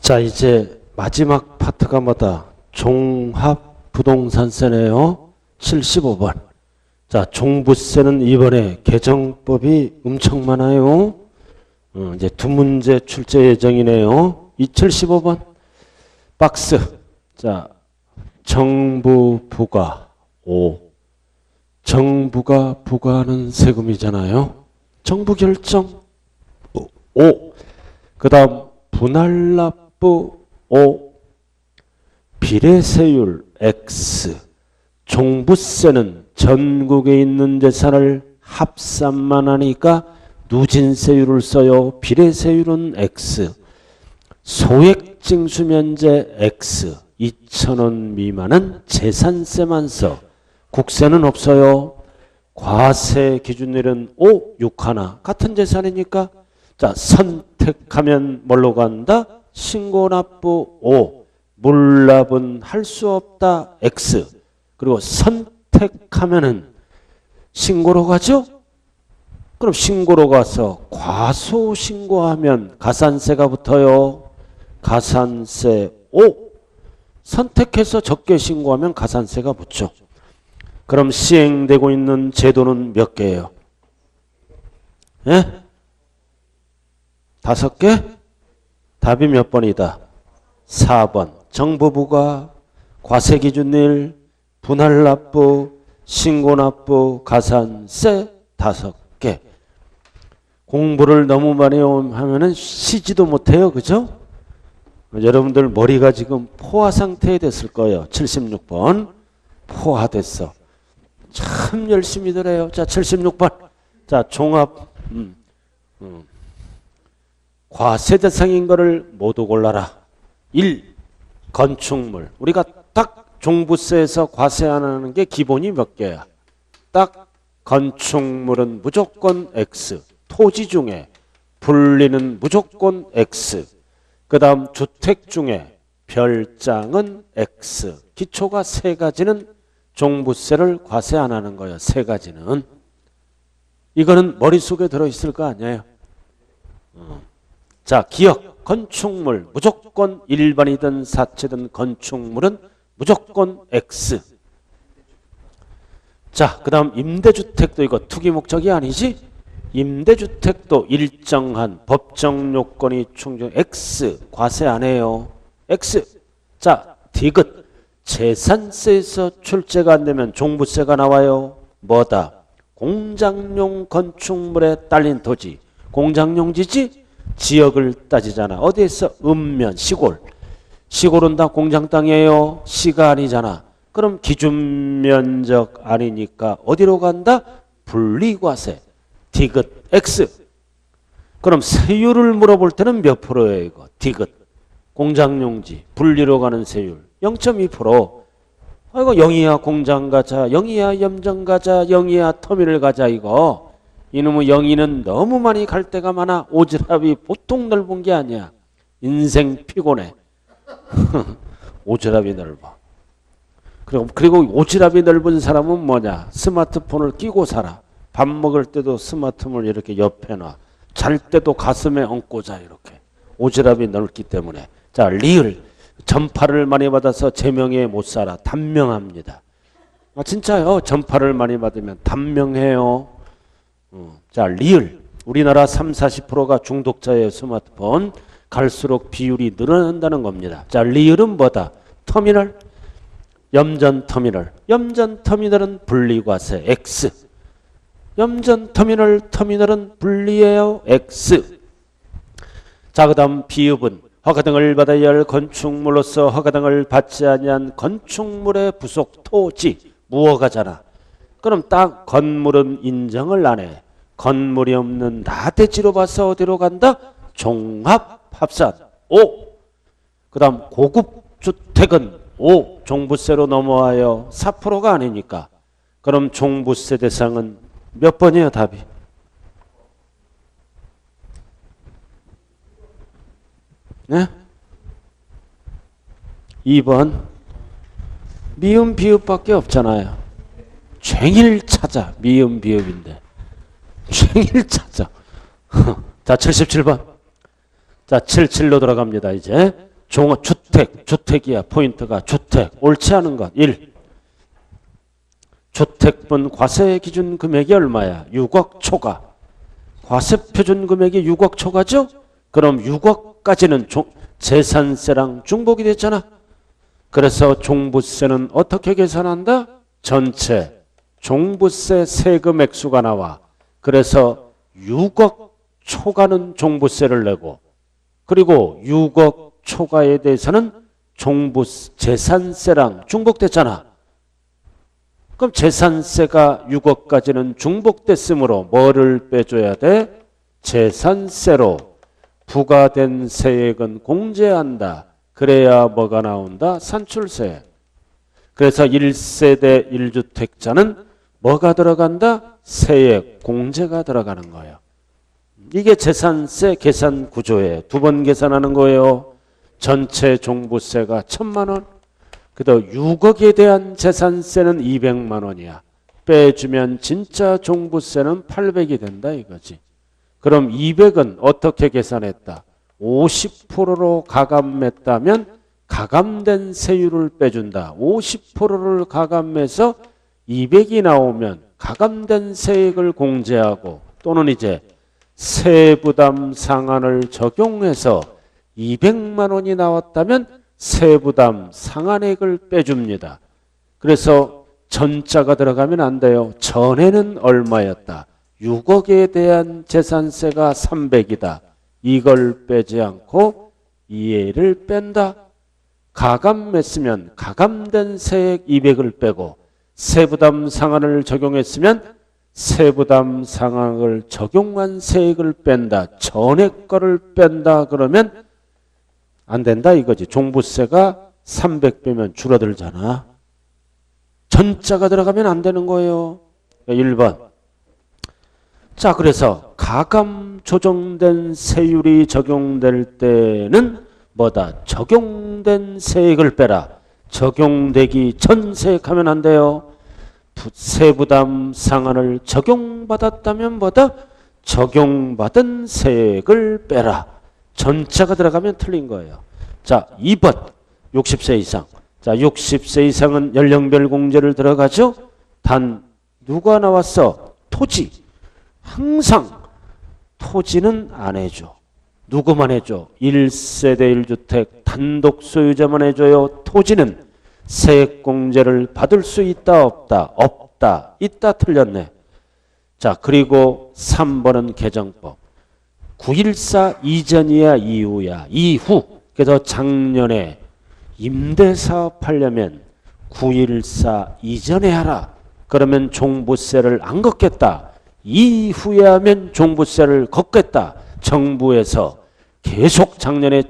자, 이제 마지막 파트가 뭐다? 종합부동산세네요. 75번. 자, 종부세는 이번에 개정법이 엄청 많아요. 이제 두 문제 출제 예정이네요. 75번. 박스. 자, 정부 부과 5. 정부가 부과하는 세금이잖아요. 정부 결정 5. 그 다음 분할납부 5. 비례세율 X. 종부세는 전국에 있는 재산을 합산만 하니까 누진세율을 써요. 비례세율은 X. 소액징수면제 X. 2,000원 미만은 재산세만 써. 국세는 없어요. 과세 기준일은 5, 6 하나. 같은 재산이니까. 자, 선택하면 뭘로 간다? 신고납부 5. 물납은 할 수 없다. X. 그리고 선택하면은 신고로 가죠? 그럼 신고로 가서 과소신고하면 가산세가 붙어요. 가산세 5. 선택해서 적게 신고하면 가산세가 붙죠. 그럼 시행되고 있는 제도는 몇 개예요? 예? 5개? 답이 몇 번이다? 4번. 정부부가 과세기준일, 분할납부, 신고납부, 가산세 5개. 공부를 너무 많이 하면은 쉬지도 못해요. 그죠? 여러분들 머리가 지금 포화 상태에 됐을 거예요. 76번. 포화됐어. 참 열심히들 해요. 자, 76번. 자, 종합 과세 대상인 거를 모두 골라라. 1. 건축물. 우리가 딱 종부세에서 과세 안 하는 게 기본이 몇 개야? 딱 건축물은 무조건 X. 토지 중에 분리는 무조건 X. 그 다음 주택 중에 별장은 X. 기초가 3가지는 종부세를 과세 안 하는 거예요. 3가지는. 이거는 머릿속에 들어있을 거 아니에요. 자, 기억. 건축물 무조건 일반이든 사채든 건축물은 무조건 X. 자, 그 다음 임대주택도 이거 투기 목적이 아니지? 임대주택도 일정한 법정 요건이 충족 X. 과세 안 해요. X. 자, 디귿. 재산세에서 출제가 안 되면 종부세가 나와요. 뭐다? 공장용 건축물에 딸린 토지. 공장용지지? 지역을 따지잖아. 어디에서? 읍면, 시골. 시골은 다 공장 땅이에요. 시가 아니잖아. 그럼 기준면적 아니니까 어디로 간다? 분리과세. 디귿 X. 그럼 세율을 물어볼 때는 몇 프로예요 이거? 디귿. 공장용지. 분리로 가는 세율. 0.2%. 아이고 0이야 공장 가자. 0이야 염정 가자. 0이야 터미널 가자 이거. 이놈의 0이는 너무 많이 갈 때가 많아. 오지랖이 보통 넓은 게 아니야. 인생 피곤해. 오지랖이 넓어. 그리고 오지랖이 넓은 사람은 뭐냐? 스마트폰을 끼고 살아. 밥 먹을 때도 스마트폰을 이렇게 옆에 놔. 잘 때도 가슴에 얹고 자 이렇게. 오지랖이 넓기 때문에. 자, 리을. 전파를 많이 받아서 제명에 못 살아. 단명합니다. 아, 진짜요. 전파를 많이 받으면 단명해요. 자, 리을. 우리나라 30-40%가 중독자예요. 스마트폰. 갈수록 비율이 늘어난다는 겁니다. 자, 리을은 뭐다? 터미널. 염전터미널. 염전터미널은 분리과세 X. 염전터미널은 분리예요. X. 자, 그 다음 비읍은 허가등을 받아야 할 건축물로서 허가등을 받지 아니한 건축물의 부속 토지. 무허가잖아. 그럼 딱 건물은 인정을 안 해. 건물이 없는 나대지로 봐서 어디로 간다? 종합합산 5. 그 다음 고급주택은 5. 종부세로 넘어와요. 4%가 아니니까. 그럼 종부세 대상은 몇 번이에요 답이? 네? 2번. 미음 비읍밖에 없잖아요. 쟁일 찾아. 미음 비읍인데. 쟁일 찾아. 자, 77번. 자, 77로 돌아갑니다. 이제 주택이야. 포인트가 주택. 옳지 않은 것. 1. 주택분 과세 기준 금액이 얼마야? 6억 초과. 과세 표준 금액이 6억 초과죠? 그럼 6억까지는 재산세랑 중복이 됐잖아. 그래서 종부세는 어떻게 계산한다? 전체 종부세 세금 액수가 나와. 그래서 6억 초과는 종부세를 내고, 그리고 6억 초과에 대해서는 재산세랑 중복됐잖아. 그럼 재산세가 6억까지는 중복됐으므로 뭐를 빼줘야 돼? 재산세로 부과된 세액은 공제한다. 그래야 뭐가 나온다? 산출세. 그래서 1세대 1주택자는 뭐가 들어간다? 세액 공제가 들어가는 거예요. 이게 재산세 계산 구조예요. 두 번 계산하는 거예요. 전체 종부세가 1,000만 원. 그래도 6억에 대한 재산세는 200만 원이야. 빼주면 진짜 종부세는 800이 된다 이거지. 그럼 200은 어떻게 계산했다? 50%로 가감했다면 가감된 세율을 빼준다. 50%를 가감해서 200이 나오면 가감된 세액을 공제하고, 또는 이제 세부담 상한을 적용해서 200만 원이 나왔다면 세부담 상한액을 빼줍니다. 그래서 전자가 들어가면 안 돼요. 전에는 얼마였다? 6억에 대한 재산세가 300이다. 이걸 빼지 않고 이해를 뺀다. 가감했으면 가감된 세액 200을 빼고, 세부담 상한을 적용했으면 세부담 상한을 적용한 세액을 뺀다. 전액 거를 뺀다. 그러면 안 된다 이거지. 종부세가 300 빼면 줄어들잖아. 전자가 들어가면 안 되는 거예요. 1번. 자, 그래서 가감 조정된 세율이 적용될 때는 뭐다? 적용된 세액을 빼라. 적용되기 전 세액하면 안 돼요. 세부담 상한을 적용받았다면 뭐다? 적용받은 세액을 빼라. 전자가 들어가면 틀린 거예요. 자, 2번. 60세 이상. 자, 60세 이상은 연령별 공제를 들어가죠. 단 누가 나왔어? 토지. 항상 토지는 안 해줘. 누구만 해줘? 1세대 1주택 단독 소유자만 해줘요. 토지는 세액공제를 받을 수 있다 없다? 없다. 있다 틀렸네. 자, 그리고 3번은 개정법. 9.14 이전이야 이후야? 이후. 그래서 작년에 임대사업 하려면 9.14 이전에 하라. 그러면 종부세를 안 걷겠다. 이후에 하면 종부세를 걷겠다. 정부에서 계속 작년을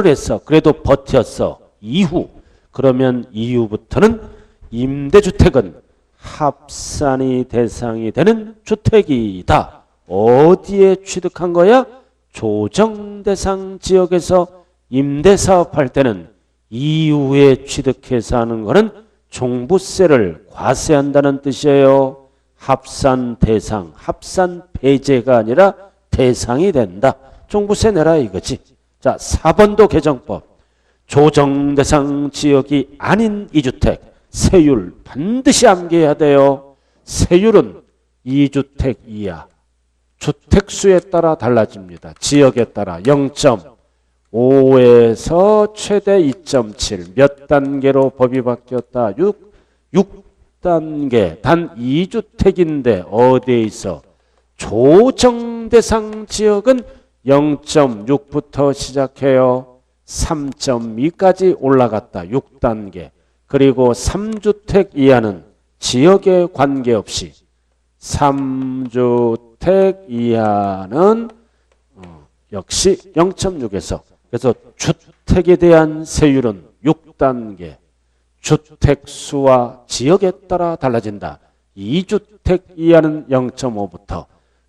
했어. 그래도 버텼어. 이후. 그러면 이후부터는 임대주택은 합산이 대상이 되는 주택이다. 어디에 취득한 거야? 조정대상 지역에서 임대사업할 때는 이후에 취득해서 하는 거는 종부세를 과세한다는 뜻이에요. 합산 대상, 합산 배제가 아니라 대상이 된다. 종부세 내라 이거지. 자, 4번도 개정법. 조정대상 지역이 아닌 2주택 세율 반드시 암기해야 돼요. 세율은 2주택 이하 주택수에 따라 달라집니다. 지역에 따라 0.5에서 최대 2.7 몇 단계로 법이 바뀌었다. 6단계. 단 2주택인데 어디에 있어? 조정대상 지역은 0.6부터 시작해요. 3.2까지 올라갔다. 6단계. 그리고 3주택 이하는 지역에 관계없이 3주택 이하는 역시 0.6에서, 그래서 주택에 대한 세율은 6단계. 주택수와 지역에 따라 달라진다. 2주택 이하는 0.5부터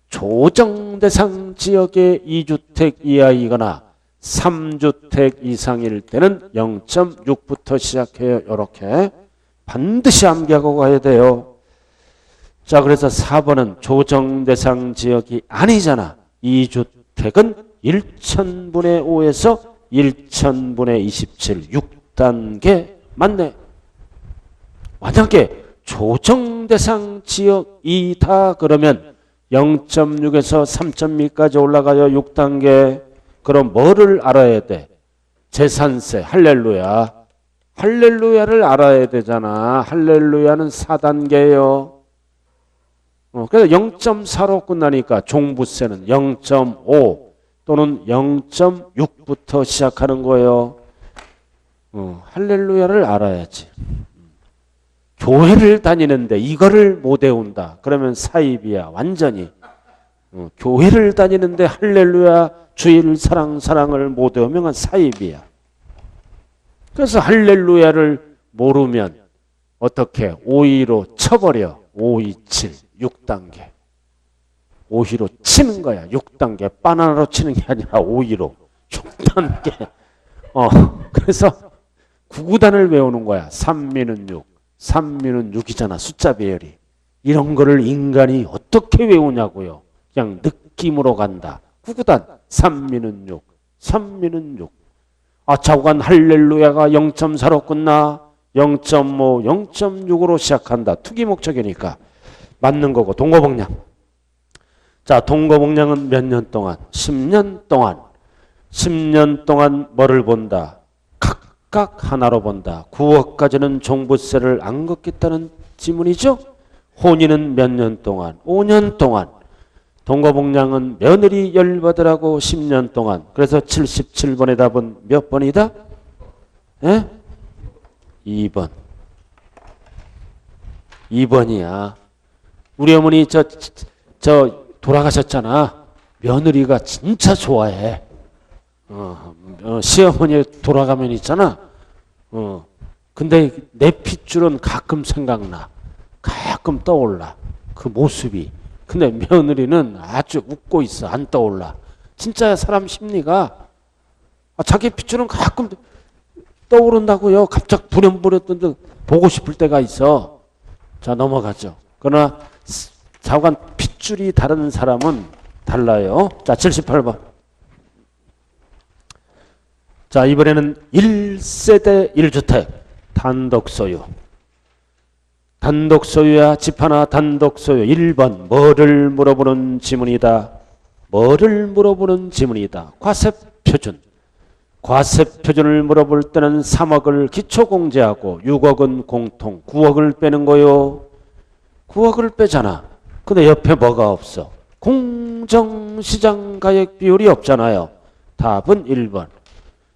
조정대상 지역의 2주택 이하이거나 3주택 이상일 때는 0.6부터 시작해요. 이렇게 반드시 암기하고 가야 돼요. 자, 그래서 4번은 조정대상 지역이 아니잖아. 2주택은 1,000분의 5에서 1000분의 27, 6단계 맞네. 만약에 조정대상 지역이다 그러면 0.6에서 3.2까지 올라가요. 6단계. 그럼 뭐를 알아야 돼? 재산세, 할렐루야. 할렐루야를 알아야 되잖아. 할렐루야는 4단계예요. 그래서 0.4로 끝나니까 종부세는 0.5 또는 0.6부터 시작하는 거예요. 할렐루야를 알아야지. 교회를 다니는데 이거를 못 외운다. 그러면 사입이야. 완전히. 교회를 다니는데 할렐루야 주일 사랑을 못 외우면 사입이야. 그래서 할렐루야를 모르면 어떻게 5위로 쳐버려. 527, 6단계. 5위로 치는 거야. 6단계. 바나나로 치는 게 아니라 5위로. 6단계. 그래서 9구단을 외우는 거야. 3미는 6. 3미는 6이잖아. 숫자 배열이. 이런 거를 인간이 어떻게 외우냐고요. 그냥 느낌으로 간다. 9구단. 3미는 6. 3미는 6. 좌우간 할렐루야가 0.4로 끝나. 0.5, 0.6으로 시작한다. 투기 목적이니까. 맞는 거고. 동거복량. 자, 동거복량은 몇 년 동안? 10년 동안. 10년 동안 뭐를 본다? 각각 하나로 본다. 9억까지는 종부세를 안 걷겠다는 지문이죠. 혼인은 몇 년 동안? 5년 동안. 동거복량은 며느리 열받으라고 10년 동안. 그래서 77번의 답은 몇 번이다? 예? 2번. 2번이야. 우리 어머니 저 돌아가셨잖아. 며느리가 진짜 좋아해. 시어머니 돌아가면 있잖아. 근데 내 핏줄은 가끔 생각나. 가끔 떠올라. 그 모습이. 근데 며느리는 아주 웃고 있어. 안 떠올라. 진짜 사람 심리가 자기 핏줄은 가끔 떠오른다고요. 갑자기 불현불현뜬 보고 싶을 때가 있어. 자, 넘어가죠. 그러나 좌우간 핏줄이 다른 사람은 달라요. 자, 78번. 자, 이번에는 1세대 1주택 단독 소유. 단독 소유야 집 하나 단독 소유. 1번 뭐를 물어보는 지문이다. 뭐를 물어보는 지문이다. 과세표준. 과세표준을 물어볼 때는 3억을 기초공제하고 6억은 공통. 9억을 빼는 거요. 9억을 빼잖아. 근데 옆에 뭐가 없어? 공정시장 가액 비율이 없잖아요. 답은 1번.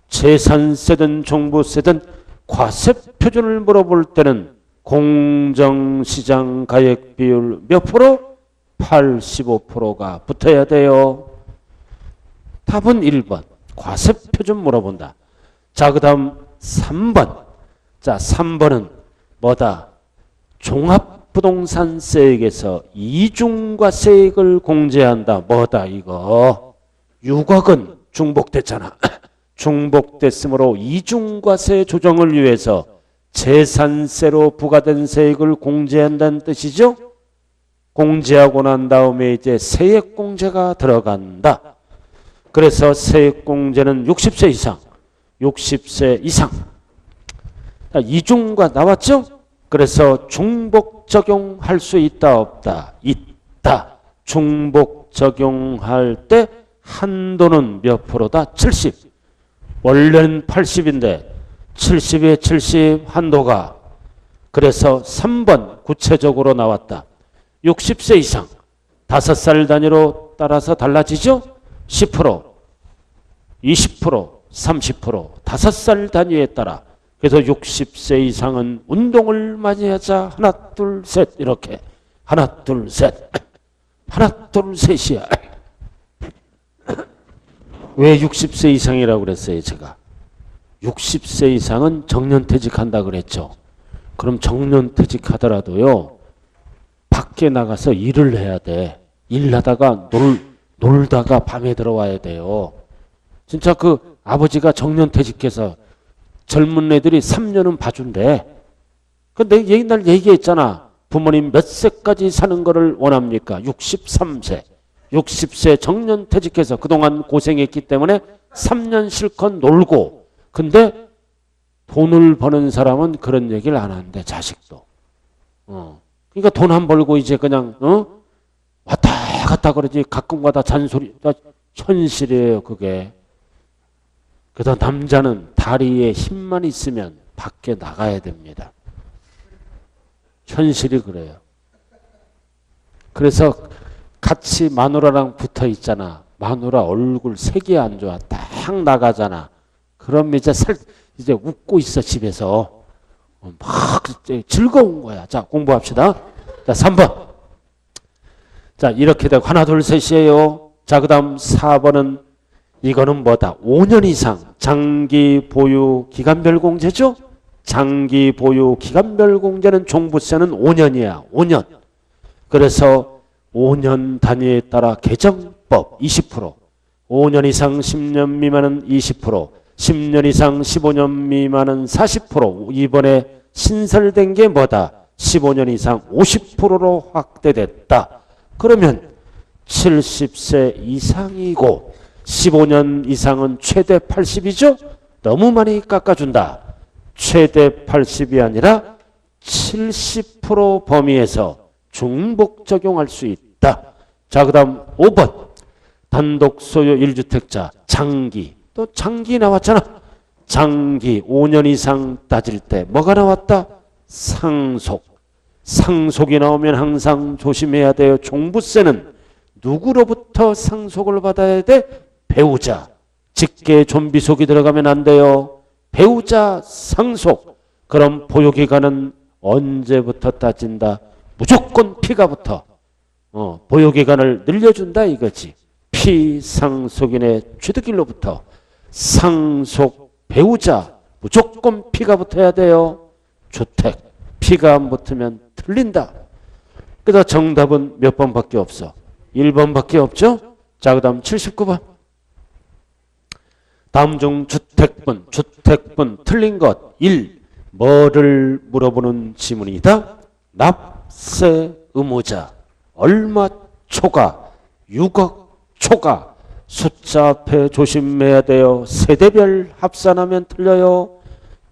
재산세든 종부세든 과세표준을 물어볼 때는 공정시장 가액 비율 몇 프로? 85%가 붙어야 돼요. 답은 1번. 과세표준 물어본다. 자, 그 다음 3번. 자, 3번은 뭐다? 종합부동산세액에서 이중과세액을 공제한다. 뭐다 이거? 6억은 중복됐잖아. 중복됐으므로 이중과세 조정을 위해서 재산세로 부과된 세액을 공제한다는 뜻이죠. 공제하고 난 다음에 이제 세액공제가 들어간다. 그래서 세액공제는 60세 이상, 60세 이상. 이중과 나왔죠? 그래서 중복 적용할 수 있다 없다? 있다. 중복 적용할 때 한도는 몇 프로다? 70. 원래는 80인데 70에 70 한도가. 그래서 3번 구체적으로 나왔다. 60세 이상 5살 단위로 따라서 달라지죠? 10%, 20%, 30% 5살 단위에 따라. 그래서 60세 이상은 운동을 많이 하자. 하나 둘 셋 이렇게. 하나 둘 셋. 하나 둘 셋이야. 왜 60세 이상이라고 그랬어요 제가? 60세 이상은 정년퇴직한다 그랬죠. 그럼 정년퇴직하더라도요. 밖에 나가서 일을 해야 돼. 일하다가 놀다가 밤에 들어와야 돼요. 진짜 그 아버지가 정년퇴직해서 젊은 애들이 3년은 봐준대. 근데 옛날 얘기했잖아. 부모님 몇 세까지 사는 거를 원합니까? 63세. 60세 정년퇴직해서 그동안 고생했기 때문에 3년 실컷 놀고, 근데 돈을 버는 사람은 그런 얘기를 안 하는데, 자식도. 그러니까 돈 안 벌고 이제 그냥 왔다 갔다 그러지. 가끔가다 잔소리. 현실이에요, 그게. 그래서 남자는 다리에 힘만 있으면 밖에 나가야 됩니다. 현실이 그래요. 그래서 같이 마누라랑 붙어 있잖아. 마누라 얼굴 색이 안 좋아. 딱 나가잖아. 그럼 이제 웃고 있어, 집에서. 막 즐거운 거야. 자, 공부합시다. 자, 3번. 자, 이렇게 되고 하나, 둘, 셋이에요. 자, 그 다음 4번은 이거는 뭐다? 5년 이상 장기 보유 기간별 공제죠? 장기 보유 기간별 공제는 종부세는 5년이야. 5년. 그래서 5년 단위에 따라 개정법 20%, 5년 이상 10년 미만은 20%, 10년 이상 15년 미만은 40%, 이번에 신설된 게 뭐다? 15년 이상 50%로 확대됐다. 그러면 70세 이상이고 15년 이상은 최대 80이죠? 너무 많이 깎아준다. 최대 80이 아니라 70% 범위에서 중복 적용할 수 있다. 자, 그 다음 5번. 단독 소유 1주택자 장기. 또 장기 나왔잖아. 장기 5년 이상 따질 때 뭐가 나왔다? 상속. 상속이 나오면 항상 조심해야 돼요. 종부세는 누구로부터 상속을 받아야 돼? 배우자. 직계 좀비속이 들어가면 안 돼요. 배우자 상속. 그럼 보유기간은 언제부터 따진다? 무조건 피가부터. 보유기간을 늘려준다 이거지. 피상속인의 취득일로부터 상속 배우자 무조건 피가 붙어야 돼요. 주택 피가 안 붙으면 틀린다. 그래서 정답은 몇 번밖에 없어? 1번밖에 없죠? 자, 그 다음 79번. 다음 중 주택분 틀린 것 1. 뭐를 물어보는 지문이다? 납세 의무자 얼마 초과 6억 초과 숫자 앞에 조심해야 돼요. 세대별 합산하면 틀려요.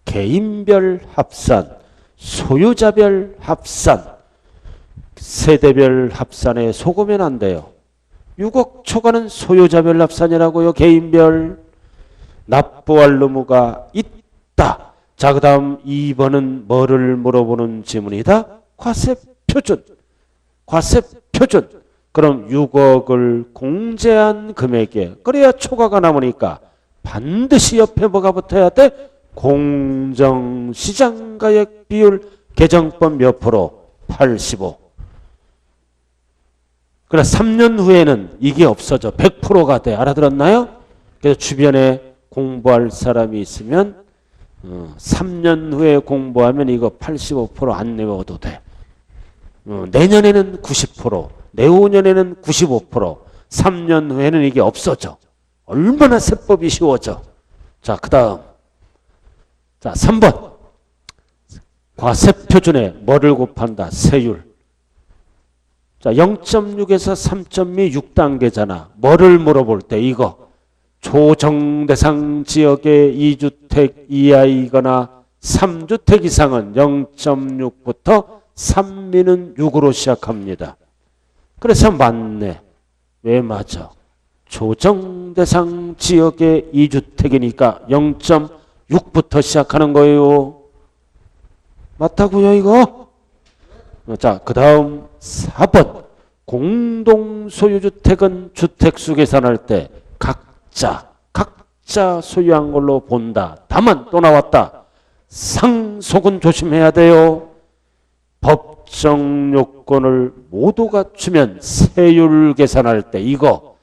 개인별 합산, 소유자별 합산. 세대별 합산에 속으면 안 돼요. 6억 초과는 소유자별 합산이라고요. 개인별. 납부할 의무가 있다. 자, 그 다음 2번은 뭐를 물어보는 지문이다? 과세표준. 과세표준. 그럼 6억을 공제한 금액에 그래야 초과가 남으니까 반드시 옆에 뭐가 붙어야 돼? 공정시장가액 비율 개정법 몇 프로? 85. 그래 3년 후에는 이게 없어져. 100%가 돼. 알아들었나요? 그래서 주변에 공부할 사람이 있으면 3년 후에 공부하면 이거 85% 안 내워도 돼. 내년에는 90%, 내후년에는 95%, 3년 후에는 이게 없어져. 얼마나 세법이 쉬워져. 자, 그 다음. 자, 3번. 과세표준에 뭐를 곱한다? 세율. 자, 0.6에서 3.2 6단계잖아. 뭐를 물어볼 때 이거. 조정대상 지역의 2주택 이하이거나 3주택 이상은 0.6부터 3미는 6으로 시작합니다. 그래서 맞네. 왜 맞아? 조정대상 지역의 2주택이니까 0.6부터 시작하는 거예요. 맞다고요 이거? 자, 그 다음 4번. 공동소유주택은 주택수 계산할 때 각자 소유한 걸로 본다. 다만 또 나왔다. 상속은 조심해야 돼요. 법정 요건을 모두 갖추면 세율 계산할 때 이거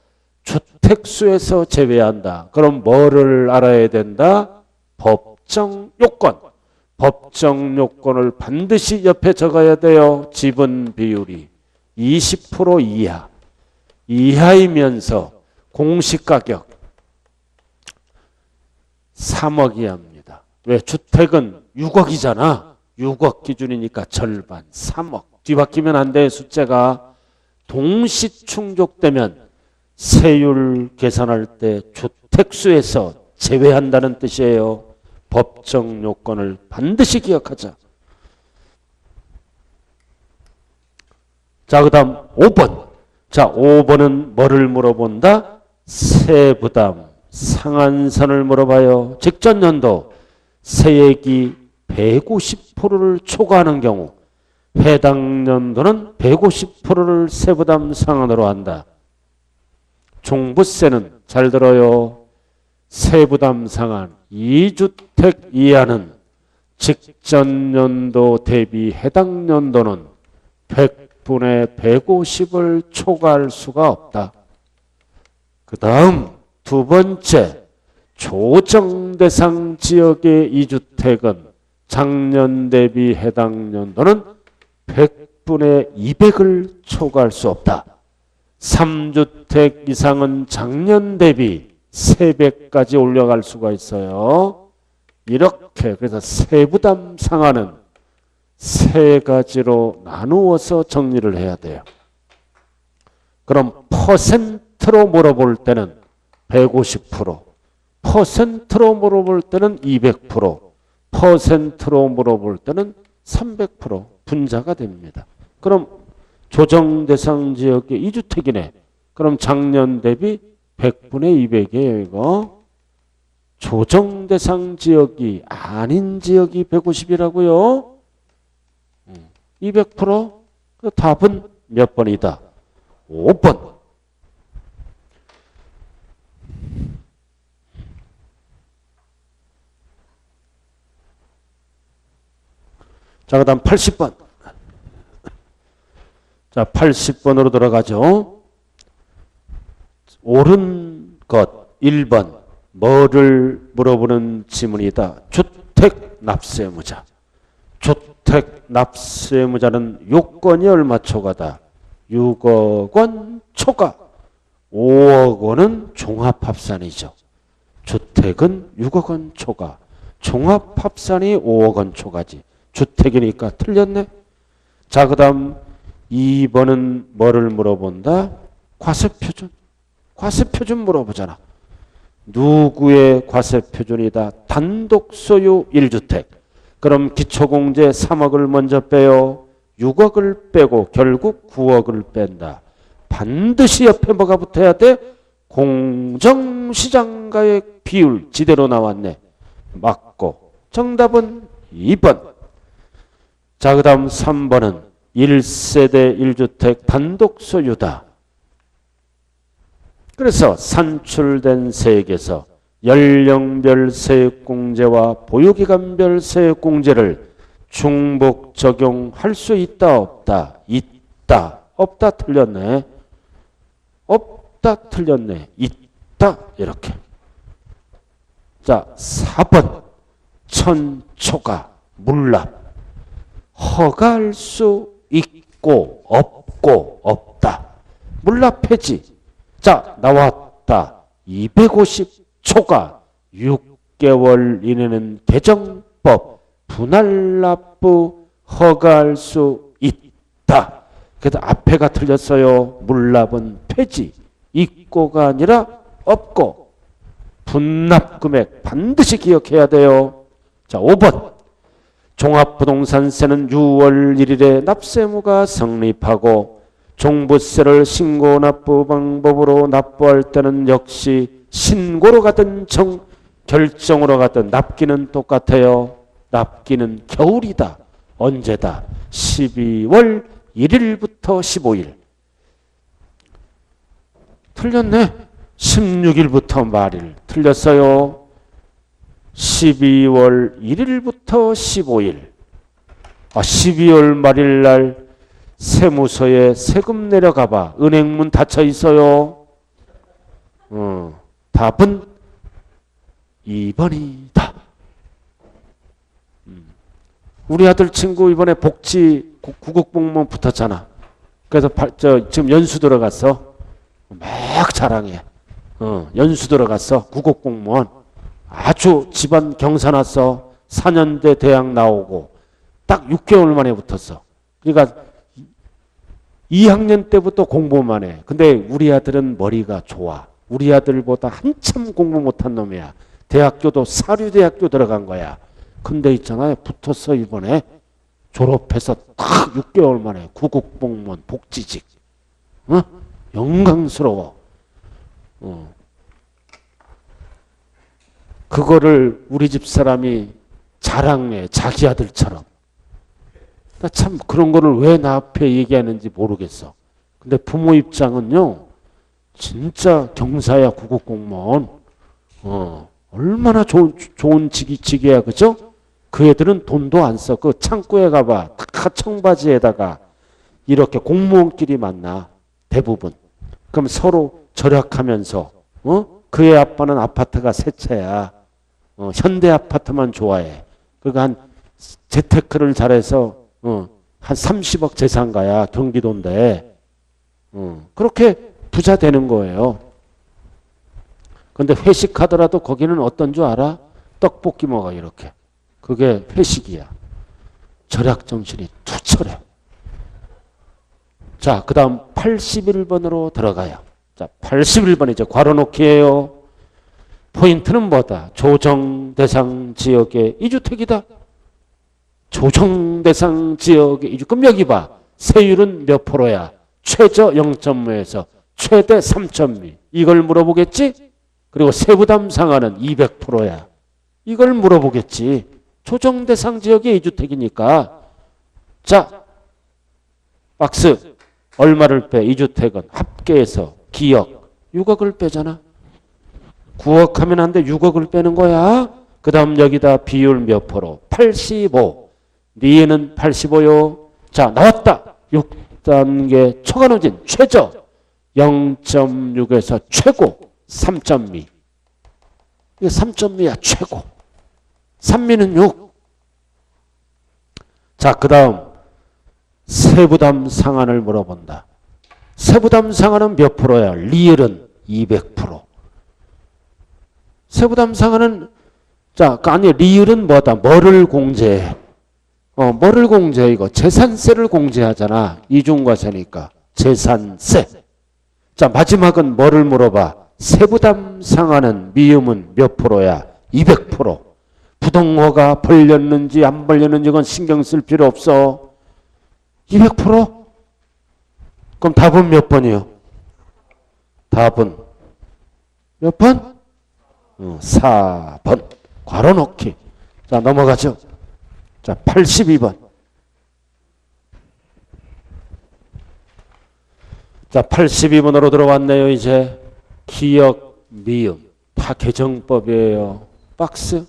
주택수에서 제외한다. 그럼 뭐를 알아야 된다? 법정 요건. 법정 요건을 반드시 옆에 적어야 돼요. 지분 비율이 20% 이하. 이하이면서 공시가격 3억이 합니다. 왜? 주택은 6억이잖아. 6억 기준이니까 절반 3억. 뒤바뀌면 안 돼. 숫자가 동시 충족되면 세율 계산할 때 주택수에서 제외한다는 뜻이에요. 법정 요건을 반드시 기억하자. 자, 그 다음 5번. 자, 5번은 뭐를 물어본다? 세부담, 상한선을 물어봐요. 직전 연도 세액이 150%를 초과하는 경우 해당 연도는 150%를 세부담 상한으로 한다. 종부세는 잘 들어요. 세부담 상한 2주택 이하는 직전 연도 대비 해당 연도는 100분의 150을 초과할 수가 없다. 그 다음 두 번째, 조정 대상 지역의 2주택은 작년 대비 해당 연도는 100분의 200을 초과할 수 없다. 3주택 이상은 작년 대비 3배까지 올려갈 수가 있어요. 이렇게 그래서 세부담 상한은 세 가지로 나누어서 정리를 해야 돼요. 그럼 퍼센트로 물어볼 때는 150%, 퍼센트로 물어볼 때는 200%, 퍼센트로 물어볼 때는 300% 분자가 됩니다. 그럼 조정 대상 지역의 2주택이네. 그럼 작년 대비 100분의 200이에요. 이거. 조정 대상 지역이 아닌 지역이 150이라고요. 200%? 그 답은 몇 번이다? 5번. 자, 그 다음 80번. 자, 80번으로 들어가죠. 옳은 것 1번. 뭐를 물어보는 지문이다. 주택 납세무자. 주택 납세무자는 요건이 얼마 초과다? 6억 원 초과. 5억 원은 종합합산이죠. 주택은 6억 원 초과. 종합합산이 5억 원 초과지. 주택이니까 틀렸네. 자, 그 다음 2번은 뭐를 물어본다? 과세표준. 과세표준 물어보잖아. 누구의 과세표준이다? 단독 소유 1주택. 그럼 기초공제 3억을 먼저 빼요. 6억을 빼고 결국 9억을 뺀다. 반드시 옆에 뭐가 붙어야 돼? 공정시장가액 비율 지대로 나왔네. 맞고. 정답은 2번. 자, 그 다음 3번은 1세대 1주택 단독 소유다. 그래서 산출된 세액에서 연령별 세액공제와 보유기간별 세액공제를 중복 적용할 수 있다 없다? 있다. 없다 틀렸네. 없다 틀렸네. 있다 이렇게. 자, 4번 천초가 물납. 허가할 수 있고 없고 없다. 물납 폐지. 자, 나왔다. 250초가 6개월 이내는 개정법 분할납부 허가할 수 있다. 그래서 앞에가 틀렸어요. 물납은 폐지. 있고가 아니라 없고. 분납금액 반드시 기억해야 돼요. 자, 5번. 종합부동산세는 6월 1일에 납세무가 성립하고 종부세를 신고납부 방법으로 납부할 때는 역시 신고로 가든 결정으로 가든 납기는 똑같아요. 납기는 겨울이다. 언제다? 12월 1일부터 15일. 틀렸네. 16일부터 말일. 틀렸어요. 12월 1일부터 15일. 12월 말일 날 세무서에 세금 내려가봐. 은행문 닫혀 있어요. 답은 2번이다. 우리 아들 친구 이번에 복지 구국공무원 붙었잖아. 그래서 지금 연수 들어갔어. 막 자랑해. 연수 들어갔어. 구국공무원. 아주 집안 경사났어. 4년대 대학 나오고 딱 6개월 만에 붙었어. 그러니까 2학년 때부터 공부만 해. 근데 우리 아들은 머리가 좋아. 우리 아들보다 한참 공부 못한 놈이야. 대학교도 사립대학교 들어간 거야. 근데 있잖아요. 붙었어 이번에. 졸업해서 딱 6개월 만에 구국공무원 복지직. 어? 영광스러워. 그거를 우리 집 사람이 자랑해. 자기 아들처럼. 나 참 그런 거를 왜 나 앞에 얘기하는지 모르겠어. 근데 부모 입장은요. 진짜 경사야 구국공무원. 얼마나 좋은 직이야. 그죠? 그 애들은 돈도 안 써. 그 창구에 가봐. 다 청바지에다가 이렇게 공무원끼리 만나. 대부분. 그럼 서로 절약하면서 그의 아빠는 아파트가 세 채야. 현대 아파트만 좋아해. 그러니까 한 재테크를 잘해서 한 30억 재산가야. 경기도인데. 그렇게 부자 되는 거예요. 근데 회식하더라도 거기는 어떤 줄 알아? 떡볶이 먹어 이렇게. 그게 회식이야. 절약정신이 투철해. 자, 그 다음 81번으로 들어가요. 자, 81번 이제 괄호놓기예요. 포인트는 뭐다? 조정대상 지역의 이주택이다. 조정대상 지역의 이주. 그럼 여기 봐. 세율은 몇 프로야? 최저 0.5에서 최대 3.2. 이걸 물어보겠지? 그리고 세부담 상한은 200%야. 이걸 물어보겠지. 조정대상 지역의 이주택이니까. 자, 박스. 얼마를 빼? 이주택은 합계해서 기억 6억을 빼잖아. 9억 하면 안 돼. 6억을 빼는 거야. 그 다음 여기다 비율 몇 프로? 85. 니에는 85요. 자, 나왔다. 6단계 초과노진 최저 0.6에서 최고 3.2. 이게 3.2야 최고. 3미는 6. 자, 그 다음 세부담 상한을 물어본다. 세부담 상한은 몇 프로야? 리을은 200%. 세부담 상한은 자, 아니 리을은 뭐다? 뭐를 공제해? 뭐를 공제해 이거? 재산세를 공제하잖아. 이중과세니까. 재산세. 자, 마지막은 뭐를 물어봐? 세부담 상한은 미음은 몇 프로야? 200%. 부동호가 벌렸는지 안 벌렸는지 그건 신경 쓸 필요 없어. 200%? 그럼 답은 몇 번이요? 답은 몇 번? 4번. 괄호 넣기. 자, 넘어가죠. 자, 82번. 자, 82번으로 들어왔네요. 이제 기역, 미음 다 개정법이에요. 박스.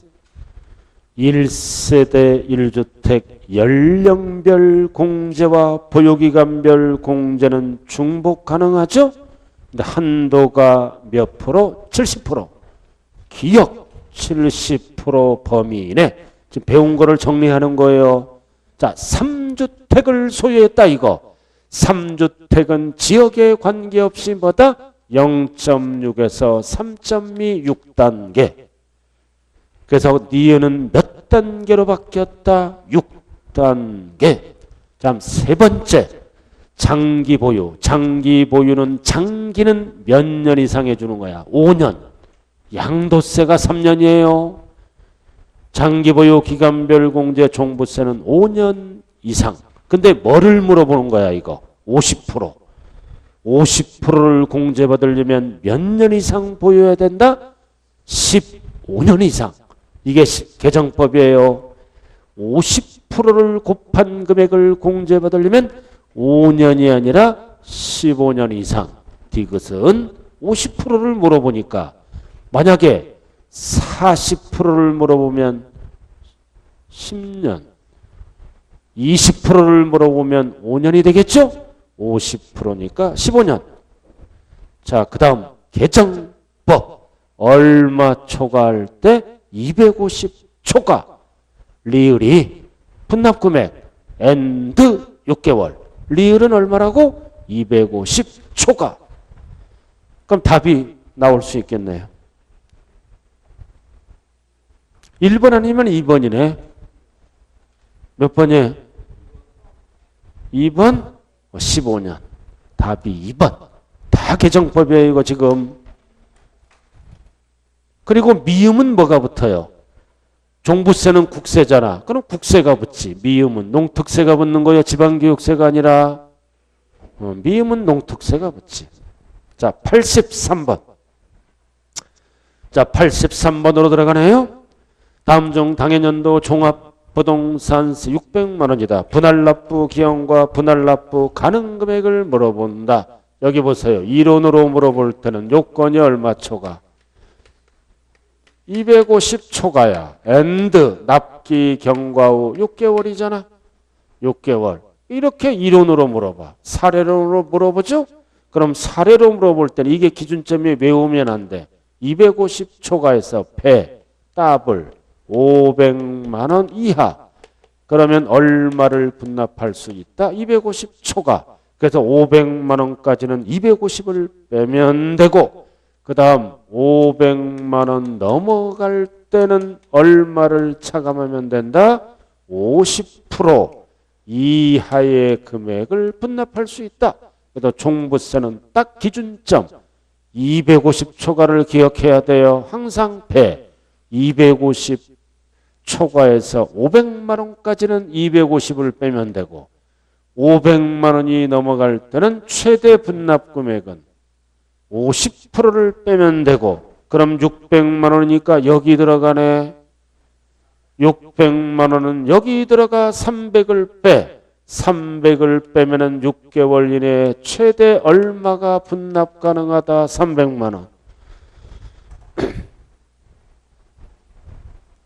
1세대 1주택 연령별 공제와 보유기간별 공제는 중복 가능하죠? 근데 한도가 몇 프로? 70%. 기역 70% 범위 내. 지금 배운 거를 정리하는 거예요. 자, 3주택을 소유했다 이거. 3주택은 지역에 관계없이 뭐다? 0.6에서 3.2 6단계. 그래서 니은은 몇 단계로 바뀌었다? 6단계. 다음 세 번째. 장기 보유. 장기 보유는 장기는 몇 년 이상 해주는 거야? 5년. 양도세가 3년이에요. 장기 보유 기간별 공제 종부세는 5년 이상. 근데 뭐를 물어보는 거야 이거? 50%. 50%를 공제받으려면 몇 년 이상 보유해야 된다? 15년 이상. 이게 개정법이에요. 50%를 곱한 금액을 공제받으려면 5년이 아니라 15년 이상. 디귿은 50%를 물어보니까 만약에 40%를 물어보면 10년, 20%를 물어보면 5년이 되겠죠? 50%니까 15년. 자, 그 다음 개정법. 얼마 초과할 때? 250 초과. 리을이 분납금액 엔드 6개월. 리을은 얼마라고? 250 초과. 그럼 답이 나올 수 있겠네요. 1번 아니면 2번이네. 몇 번이에요? 2번? 15년. 답이 2번. 다 개정법이에요, 이거 지금. 그리고 미음은 뭐가 붙어요? 종부세는 국세잖아. 그럼 국세가 붙지. 미음은 농특세가 붙는 거예요. 지방교육세가 아니라. 미음은 농특세가 붙지. 자, 83번. 자, 83번으로 들어가네요. 다음 중 당해년도 종합부동산세 600만 원이다. 분할납부 기한과 분할납부 가능 금액을 물어본다. 여기 보세요. 이론으로 물어볼 때는 요건이 얼마 초과? 250 초과야. and 납기 경과 후 6개월이잖아. 6개월. 이렇게 이론으로 물어봐. 사례로 물어보죠? 그럼 사례로 물어볼 때는 이게 기준점이 외우면 안 돼. 250 초과해서 배, 더블, 500만 원 이하. 그러면 얼마를 분납할 수 있다? 250 초과. 그래서 500만 원까지는 250을 빼면 되고 그 다음 500만 원 넘어갈 때는 얼마를 차감하면 된다? 50% 이하의 금액을 분납할 수 있다. 그래서 종부세는 딱 기준점 250 초과를 기억해야 돼요. 항상 배 250 초과해서 500만 원까지는 250을 빼면 되고 500만 원이 넘어갈 때는 최대 분납 금액은 50%를 빼면 되고 그럼 600만 원이니까 여기 들어가네. 600만 원은 여기 들어가 300을 빼. 300을 빼면은 6개월 이내에 최대 얼마가 분납 가능하다? 300만 원.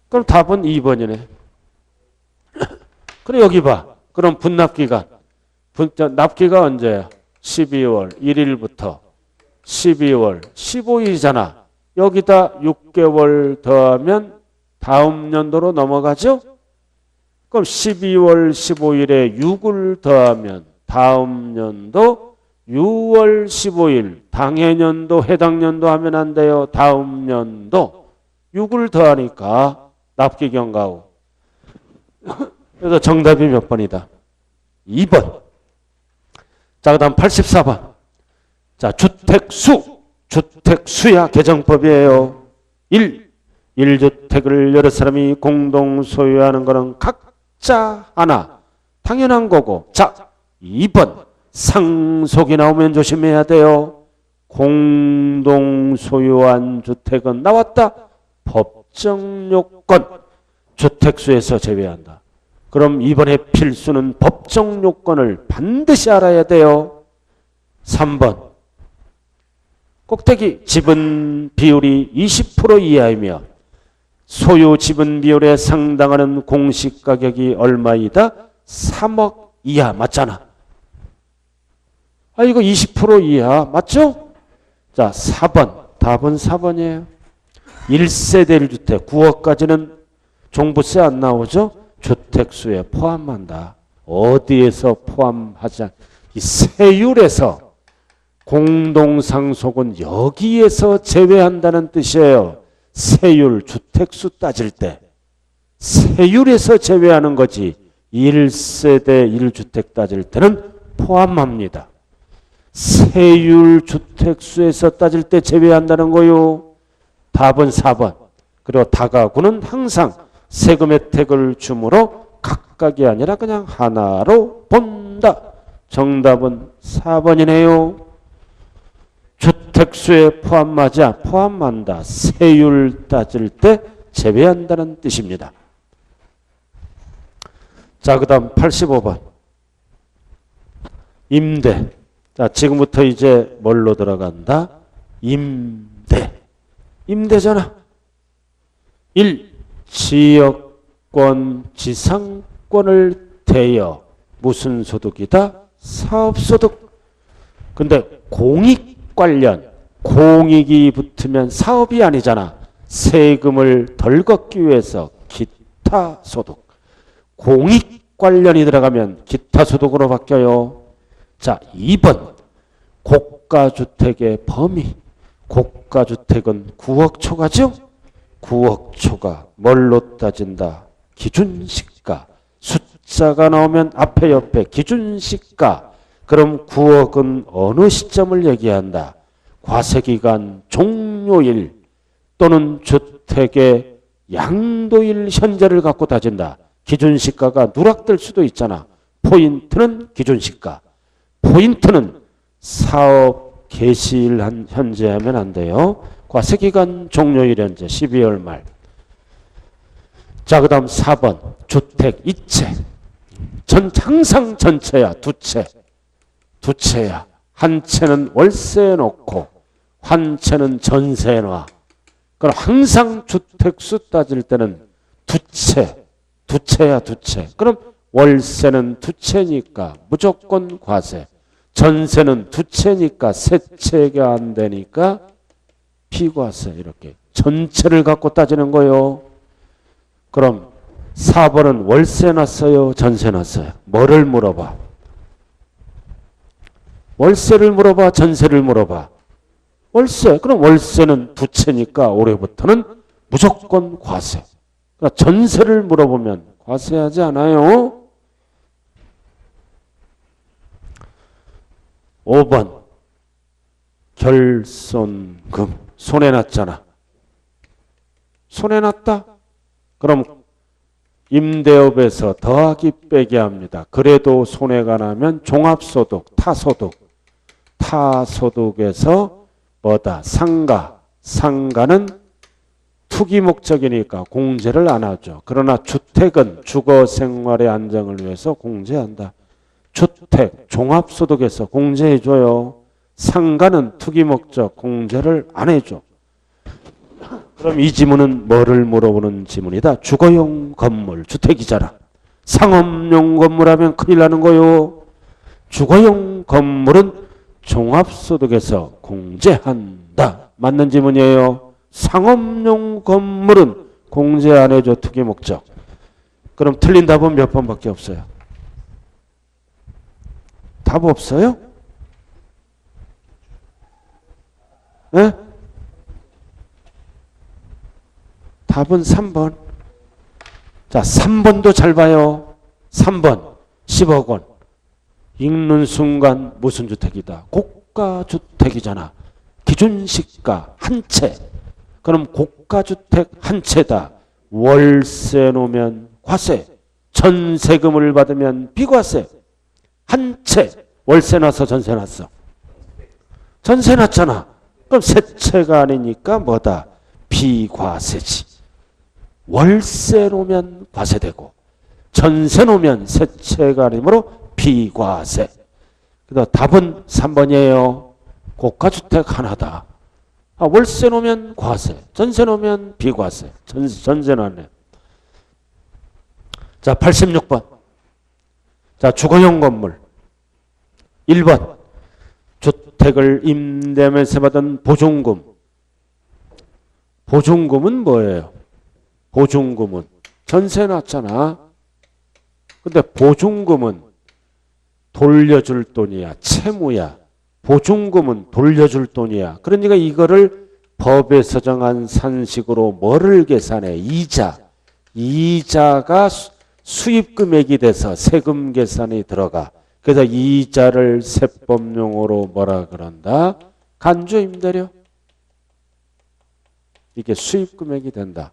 그럼 답은 2번이네. 그럼 여기 봐. 그럼 분납기간. 납기가 언제야? 12월 1일부터 12월 15일이잖아. 여기다 6개월 더하면 다음 연도로 넘어가죠? 그럼 12월 15일에 6을 더하면 다음 연도 6월 15일 당해년도 해당년도 하면 안 돼요. 다음 연도 6을 더하니까 납기 경과 후. 그래서 정답이 몇 번이다? 2번. 자, 그 다음 84번. 자, 주택수. 주택수야 개정법이에요. 1주택을 여러 사람이 공동 소유하는 것은 각자 하나. 당연한 거고. 자, 2번. 상속이 나오면 조심해야 돼요. 공동 소유한 주택은 나왔다. 법정 요건. 주택수에서 제외한다. 그럼 이번에 필수는 법정 요건을 반드시 알아야 돼요. 3번. 꼭대기 지분 비율이 20% 이하이며 소유 지분 비율에 상당하는 공시가격이 얼마이다? 3억 이하. 맞잖아. 아, 이거 20% 이하 맞죠? 자, 4번. 답은 4번이에요. 1세대 1주택 9억까지는 종부세 안 나오죠? 주택수에 포함한다. 어디에서 포함하지 않? 이 세율에서 공동상속은 여기에서 제외한다는 뜻이에요. 세율 주택수 따질 때 세율에서 제외하는 거지 1세대 1주택 따질 때는 포함합니다. 세율 주택수에서 따질 때 제외한다는 거요. 답은 4번. 그리고 다가구는 항상 세금 혜택을 주므로 각각이 아니라 그냥 하나로 본다. 정답은 4번이네요. 주택수에 포함하자 포함한다. 세율 따질 때 제외한다는 뜻입니다. 자, 그 다음 85번. 임대. 자, 지금부터 이제 뭘로 들어간다? 임대. 임대잖아. 1. 지역권, 지상권을 대여. 무슨 소득이다? 사업소득. 근데 공익 관련, 공익이 붙으면 사업이 아니잖아. 세금을 덜 걷기 위해서 기타 소득. 공익 관련이 들어가면 기타 소득으로 바뀌어요. 자, 2번. 고가주택의 범위. 고가주택은 9억 초과죠? 9억 초과. 뭘로 따진다? 기준시가. 숫자가 나오면 앞에 옆에 기준시가. 그럼 9억은 어느 시점을 얘기한다? 과세기간 종료일 또는 주택의 양도일 현재를 갖고 따진다. 기준시가가 누락될 수도 있잖아. 포인트는 기준시가. 포인트는 사업 개시일 현재 하면 안 돼요. 과세기간 종료일 현재 12월 말. 자, 그 다음 4번 주택 이체. 항상 전체야. 두 채야. 한 채는 월세에 놓고 한 채는 전세에 놔. 그럼 항상 주택수 따질 때는 두 채야. 그럼 월세는 두 채니까 무조건 과세. 전세는 두 채니까 세 채가 안 되니까 비과세. 이렇게 전체를 갖고 따지는 거요. 그럼 4번은 월세 놨어요? 전세 놨어요? 뭐를 물어봐? 월세를 물어봐? 전세를 물어봐? 월세. 그럼 월세는 두 채니까 올해부터는 무조건 과세. 그러니까 전세를 물어보면 과세하지 않아요? 5번 결손금. 손해났잖아. 손해났다? 그럼 임대업에서 더하기 빼기 합니다. 그래도 손해가 나면 종합소득, 타소득에서 뭐다? 상가. 상가는 투기 목적이니까 공제를 안 하죠. 그러나 주택은 주거 생활의 안정을 위해서 공제한다. 주택, 종합소득에서 공제해줘요. 상가는 투기 목적 공제를 안 해줘. 그럼 이 지문은 뭐를 물어보는 지문이다? 주거용 건물, 주택이잖아. 상업용 건물하면 큰일 나는 거요. 주거용 건물은 종합소득에서 공제한다. 맞는 지문이에요. 상업용 건물은 공제 안 해줘. 투기 목적. 그럼 틀린 답은 몇 번밖에 없어요? 답 없어요? 네? 답은 3번. 자, 3번도 잘 봐요. 3번 10억 원. 읽는 순간 무슨 주택이다? 고가주택이잖아. 기준시가 한 채. 그럼 고가주택 한 채다. 월세 놓으면 과세. 전세금을 받으면 비과세. 한 채. 월세 놔서 전세 놨어. 전세 놨잖아. 그럼 세 채가 아니니까 뭐다? 비과세지. 월세 놓으면 과세되고 전세 놓으면 세 채가 아니므로 비과세. 그래서 답은 3번이에요. 고가주택 하나다. 월세 놓으면 과세, 전세 놓으면 비과세. 전세 놨네. 자, 86번. 자, 주거용 건물. 1번. 주택을 임대하면서 받은 보증금. 보증금은 뭐예요? 보증금은 전세 놨잖아. 근데 보증금은 돌려줄 돈이야. 채무야. 보증금은 돌려줄 돈이야. 그러니까 이거를 법에서 정한 산식으로 뭐를 계산해? 이자. 이자가 수입금액이 돼서 세금 계산이 들어가. 그래서 이자를 세법용어로 뭐라 그런다? 간주임대료. 이게 수입금액이 된다.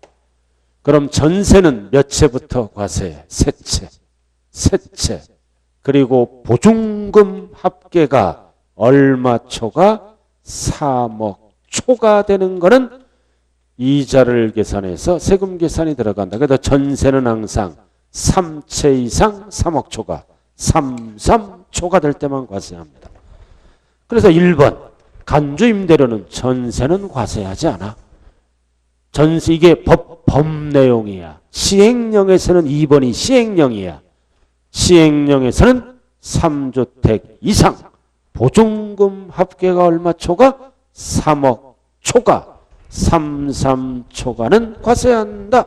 그럼 전세는 몇 채부터 과세해? 세 채. 세 채. 그리고 보증금 합계가 얼마 초가? 3억 초가 되는 거는 이자를 계산해서 세금 계산이 들어간다. 그래서 전세는 항상 3채 이상 3억 초가. 3초가 될 때만 과세합니다. 그래서 1번 간주임대료는 전세는 과세하지 않아. 전세 이게 법 내용이야. 시행령에서는 2번이 시행령이야. 시행령에서는 3주택 이상 보증금 합계가 얼마 초가? 3억 초가. 3초가는 과세한다.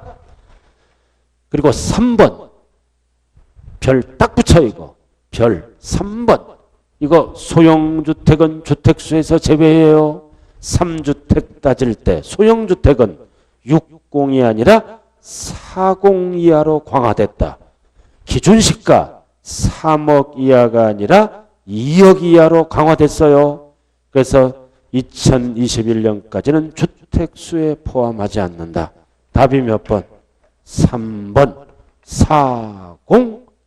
그리고 3번 별 딱 붙여 이거. 별 3번. 이거 소형주택은 주택수에서 제외해요. 3주택 따질 때 소형주택은 60이 아니라 40 이하로 강화됐다. 기준시가 3억 이하가 아니라 2억 이하로 강화됐어요. 그래서 2021년까지는 주택수에 포함하지 않는다. 답이 몇 번? 3번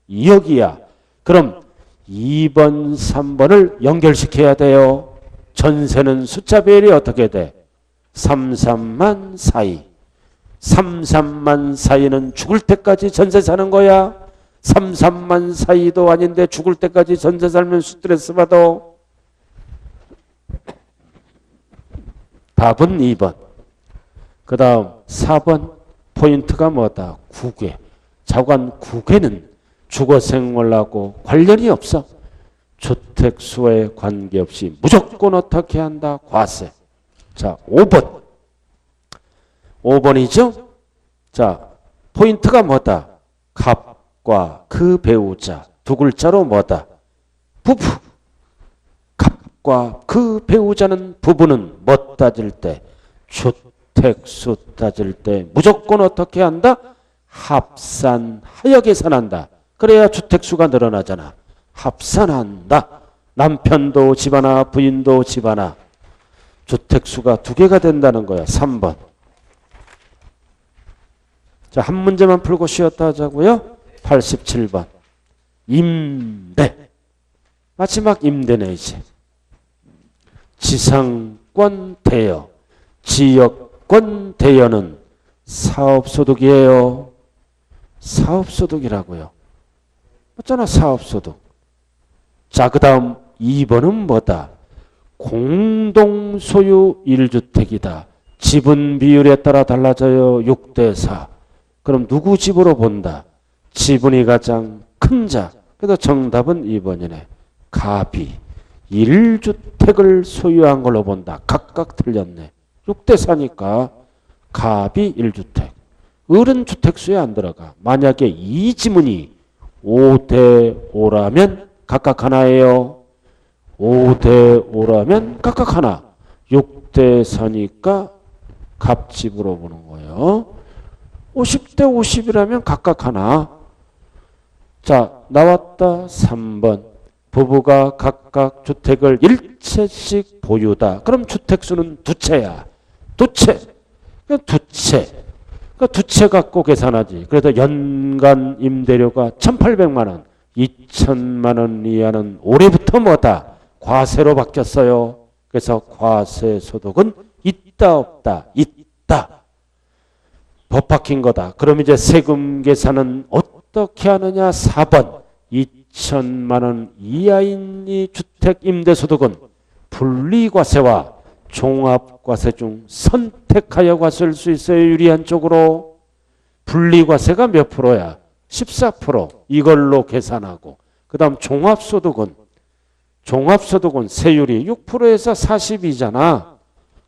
2억 이하. 그럼 2번, 3번을 연결시켜야 돼요. 전세는 숫자 배열이 어떻게 돼? 33만 4이. 33만 4이는 죽을 때까지 전세 사는 거야. 33만 4이도 아닌데 죽을 때까지 전세 살면 스트레스 받아. 답은 2번. 그 다음 4번 포인트가 뭐다? 국외. 자관 국외는 주거생활하고 관련이 없어. 주택수에 관계없이 무조건 어떻게 한다? 과세. 자, 5번. 5번이죠? 자, 포인트가 뭐다? 갑과 그 배우자. 두 글자로 뭐다? 부부. 갑과 그 배우자는 부부는 뭐 따질 때? 주택수 따질 때 무조건 어떻게 한다? 합산하여 계산한다. 그래야 주택수가 늘어나잖아. 합산한다. 남편도 집 하나, 부인도 집 하나. 주택수가 2개가 된다는 거야. 3번. 자, 한 문제만 풀고 쉬었다 하자고요. 87번. 임대. 마지막 임대네 이제. 지상권 대여, 지역권 대여는 사업소득이에요. 사업소득이라고요. 맞잖아, 사업소득. 자, 그 다음 2번은 뭐다? 공동소유 1주택이다. 지분 비율에 따라 달라져요. 6대4. 그럼 누구 집으로 본다? 지분이 가장 큰 자. 그래서 정답은 2번이네. 갑이 1주택을 소유한 걸로 본다. 각각 틀렸네. 6대4니까 갑이 1주택. 을은 주택수에 안 들어가. 만약에 이 지문이 5대5라면 각각 하나예요. 5대5라면 각각 하나. 6대4니까 갑집으로 보는 거예요. 50대50이라면 각각 하나. 자, 나왔다. 3번. 부부가 각각 주택을 1채씩 보유다. 그럼 주택수는 2채야. 2채. 두 채 갖고 계산하지. 그래서 연간 임대료가 1,800만 원. 2천만 원 이하는 올해부터 뭐다? 과세로 바뀌었어요. 그래서 과세 소득은 있다 없다? 있다. 법 바뀐 거다. 그럼 이제 세금 계산은 어떻게 하느냐? 4번. 2천만 원 이하인 이 주택 임대소득은 분리과세와 종합과세 중 선택하여 과세할 수 있어요. 유리한 쪽으로. 분리과세가 몇 프로야? 14%. 이걸로 계산하고. 그 다음 종합소득은 세율이 6%에서 40이잖아.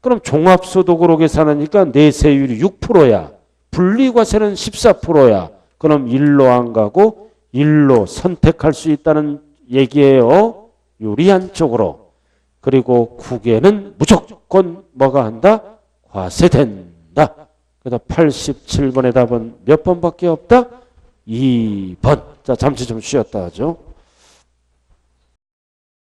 그럼 종합소득으로 계산하니까 내세율이 6%야. 분리과세는 14%야. 그럼 1로 안 가고 1로 선택할 수 있다는 얘기예요. 유리한 쪽으로. 그리고 국외는 무조건 뭐가 한다? 과세된다. 그래서 87번의 답은 몇 번밖에 없다? 2번. 자, 잠시 좀 쉬었다 하죠.